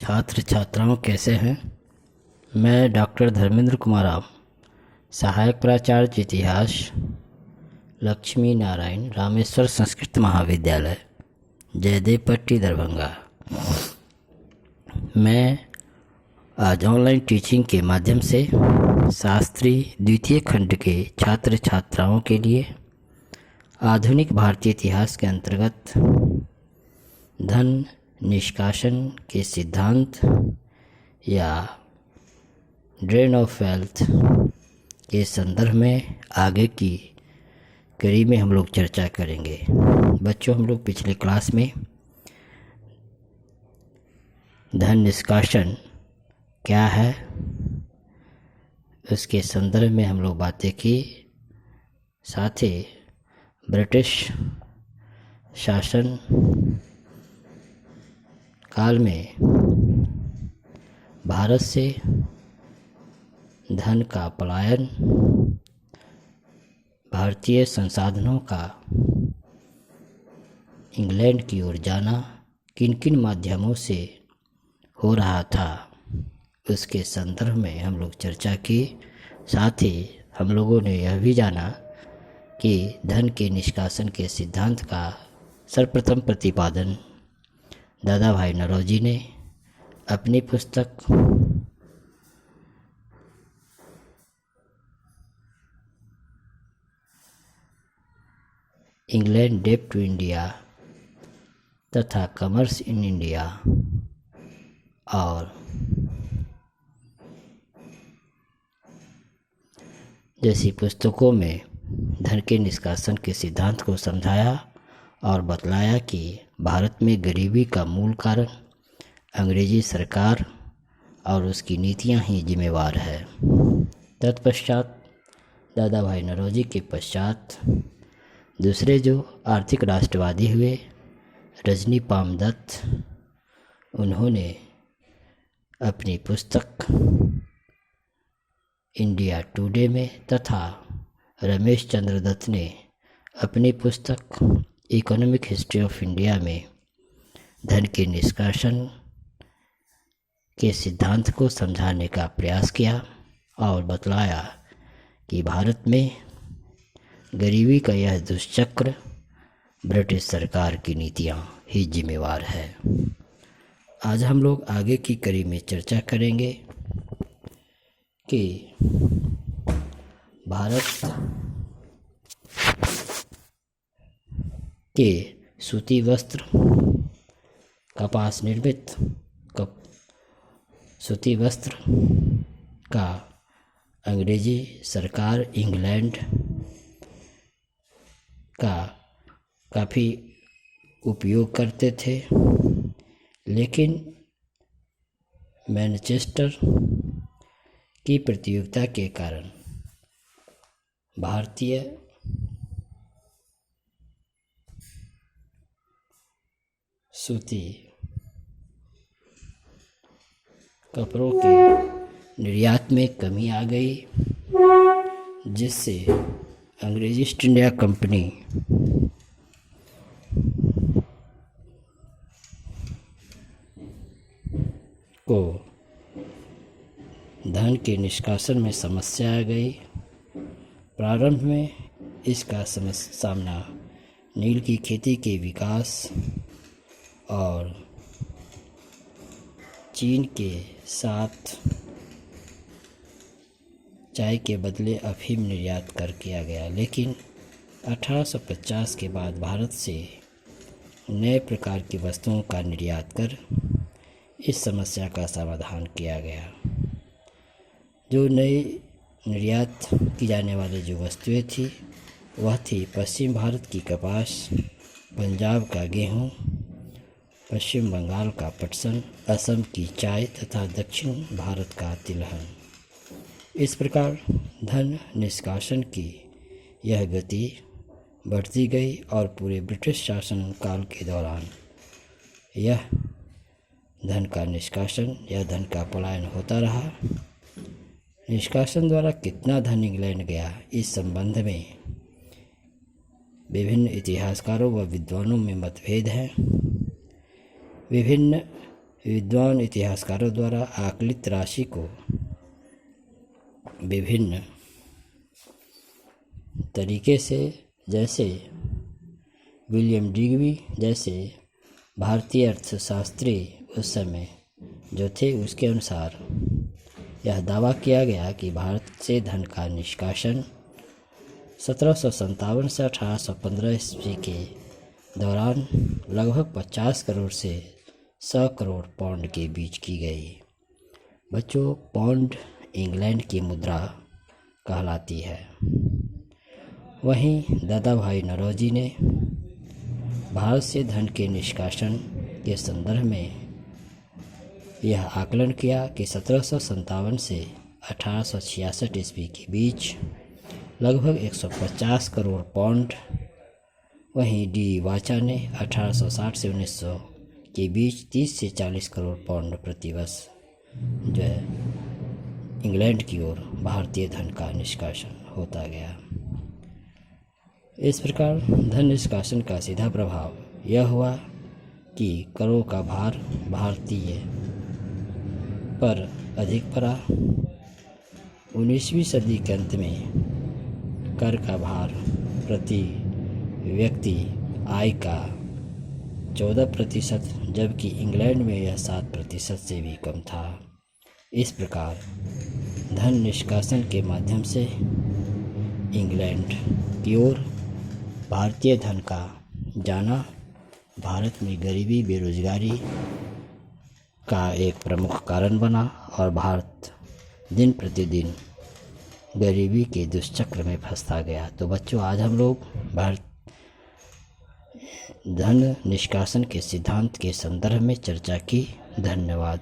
छात्र छात्राओं कैसे हैं। मैं डॉक्टर धर्मेंद्र कुमार राव, सहायक प्राचार्य इतिहास, लक्ष्मी नारायण रामेश्वर संस्कृत महाविद्यालय, जयदेव पट्टी, दरभंगा। मैं आज ऑनलाइन टीचिंग के माध्यम से शास्त्री द्वितीय खंड के छात्र छात्राओं के लिए आधुनिक भारतीय इतिहास के अंतर्गत धन निष्कासन के सिद्धांत या ड्रेन ऑफ वेल्थ के संदर्भ में आगे की कड़ी में हम लोग चर्चा करेंगे। बच्चों, हम लोग पिछले क्लास में धन निष्कासन क्या है उसके संदर्भ में हम लोग बातें की। साथ ही ब्रिटिश शासन काल में भारत से धन का पलायन, भारतीय संसाधनों का इंग्लैंड की ओर जाना किन किन माध्यमों से हो रहा था, उसके संदर्भ में हम लोग चर्चा की। साथ ही हम लोगों ने यह भी जाना कि धन के निष्कासन के सिद्धांत का सर्वप्रथम प्रतिपादन दादा भाई नौरोजी ने अपनी पुस्तक इंग्लैंड डेट टू इंडिया तथा कॉमर्स इन इंडिया और जैसी पुस्तकों में धन के निष्कासन के सिद्धांत को समझाया और बतलाया कि भारत में गरीबी का मूल कारण अंग्रेजी सरकार और उसकी नीतियां ही जिम्मेवार है। तत्पश्चात दादा भाई नौरोजी के पश्चात दूसरे जो आर्थिक राष्ट्रवादी हुए, रजनी पामदत्त, उन्होंने अपनी पुस्तक इंडिया टुडे में तथा रमेश चंद्र दत्त ने अपनी पुस्तक इकोनॉमिक हिस्ट्री ऑफ इंडिया में धन के निष्कासन के सिद्धांत को समझाने का प्रयास किया और बतलाया कि भारत में गरीबी का यह दुष्चक्र ब्रिटिश सरकार की नीतियां ही जिम्मेवार है। आज हम लोग आगे की कड़ी में चर्चा करेंगे कि भारत के सूती वस्त्र, कपास निर्मित सूती वस्त्र का अंग्रेजी सरकार इंग्लैंड का काफ़ी उपयोग करते थे, लेकिन मैनचेस्टर की प्रतियोगिता के कारण भारतीय सूती कपड़ों के निर्यात में कमी आ गई, जिससे अंग्रेज ईस्ट इंडिया कंपनी को धन के निष्कासन में समस्या आ गई। प्रारंभ में इसका सामना नील की खेती के विकास और चीन के साथ चाय के बदले अफीम निर्यात कर किया गया, लेकिन 1850 के बाद भारत से नए प्रकार की वस्तुओं का निर्यात कर इस समस्या का समाधान किया गया। जो नई निर्यात की जाने वाली जो वस्तुएं थी वह थी पश्चिम भारत की कपास, पंजाब का गेहूं, पश्चिम बंगाल का पटसन, असम की चाय तथा दक्षिण भारत का तिलहन। इस प्रकार धन निष्कासन की यह गति बढ़ती गई और पूरे ब्रिटिश शासन काल के दौरान यह धन का निष्कासन या धन का पलायन होता रहा। निष्कासन द्वारा कितना धन इंग्लैंड गया, इस संबंध में विभिन्न इतिहासकारों व विद्वानों में मतभेद हैं। विभिन्न विद्वान इतिहासकारों द्वारा आकलित राशि को विभिन्न तरीके से, जैसे विलियम डिग्बी जैसे भारतीय अर्थशास्त्री उस समय जो थे, उसके अनुसार यह दावा किया गया कि भारत से धन का निष्कासन 1757 से 1815 ईस्वी के दौरान लगभग 50 करोड़ से 100 करोड़ पाउंड के बीच की गई। बच्चों, पाउंड इंग्लैंड की मुद्रा कहलाती है। वहीं दादा भाई नौरोजी ने भारत से धन के निष्कासन के संदर्भ में यह आकलन किया कि 1757 से 1866 ईस्वी के बीच लगभग 150 करोड़ पाउंड। वहीं डी वाचा ने 1860 से 1900 के बीच 30 से 40 करोड़ पाउंड प्रतिवर्ष जो है इंग्लैंड की ओर भारतीय धन का निष्कासन होता गया। इस प्रकार धन निष्कासन का सीधा प्रभाव यह हुआ कि करों का भार भारतीय पर अधिक पड़ा। 19वीं सदी के अंत में कर का भार प्रति व्यक्ति आय का 14%, जबकि इंग्लैंड में यह 7% से भी कम था। इस प्रकार धन निष्कासन के माध्यम से इंग्लैंड की ओर भारतीय धन का जाना भारत में गरीबी, बेरोजगारी का एक प्रमुख कारण बना और भारत दिन प्रतिदिन गरीबी के दुष्चक्र में फंसता गया। तो बच्चों, आज हम लोग भारत धन निष्कासन के सिद्धांत के संदर्भ में चर्चा की। धन्यवाद।